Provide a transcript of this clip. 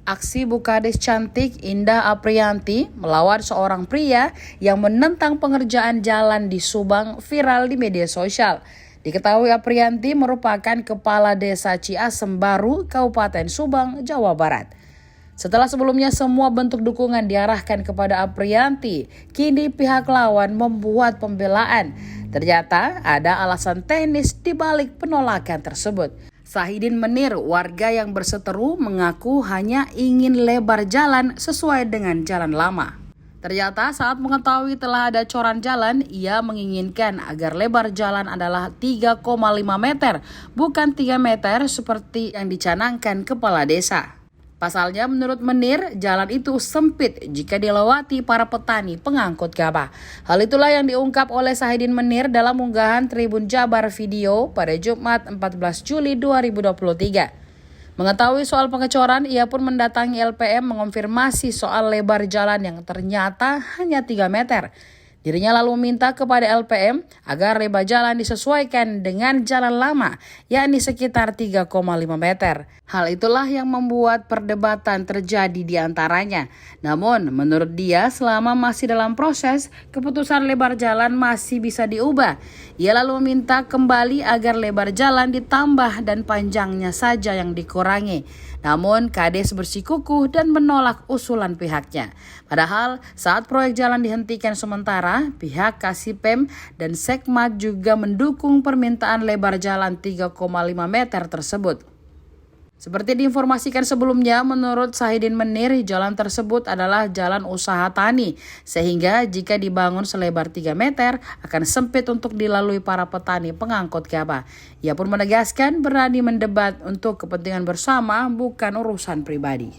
Aksi Bukades cantik Indah Aprianti melawan seorang pria yang menentang pengerjaan jalan di Subang viral di media sosial. Diketahui Aprianti merupakan Kepala Desa Ciasem Baru, Kabupaten Subang, Jawa Barat. Setelah sebelumnya semua bentuk dukungan diarahkan kepada Aprianti, kini pihak lawan membuat pembelaan. Ternyata ada alasan teknis di balik penolakan tersebut. Sahidin Menir, warga yang berseteru, mengaku hanya ingin lebar jalan sesuai dengan jalan lama. Ternyata saat mengetahui telah ada coran jalan, ia menginginkan agar lebar jalan adalah 3,5 meter, bukan 3 meter seperti yang dicanangkan kepala desa. Pasalnya menurut Menir, jalan itu sempit jika dilewati para petani pengangkut gabah. Hal itulah yang diungkap oleh Sahidin Menir dalam unggahan Tribun Jabar Video pada Jumat 14 Juli 2023. Mengetahui soal pengecoran, ia pun mendatangi LPM mengonfirmasi soal lebar jalan yang ternyata hanya 3 meter. Dirinya lalu meminta kepada LPM agar lebar jalan disesuaikan dengan jalan lama, yakni sekitar 3,5 meter. Hal itulah yang membuat perdebatan terjadi di antaranya. Namun, menurut dia, selama masih dalam proses, keputusan lebar jalan masih bisa diubah. Ia lalu meminta kembali agar lebar jalan ditambah dan panjangnya saja yang dikurangi. Namun, Kades bersikukuh dan menolak usulan pihaknya. Padahal, saat proyek jalan dihentikan sementara, pihak Kasipem dan Sekmat juga mendukung permintaan lebar jalan 3,5 meter tersebut. Seperti diinformasikan sebelumnya, menurut Sahidin Menir, jalan tersebut adalah jalan usaha tani, sehingga jika dibangun selebar 3 meter, akan sempit untuk dilalui para petani pengangkut gabah. Ia pun menegaskan berani mendebat untuk kepentingan bersama, bukan urusan pribadi.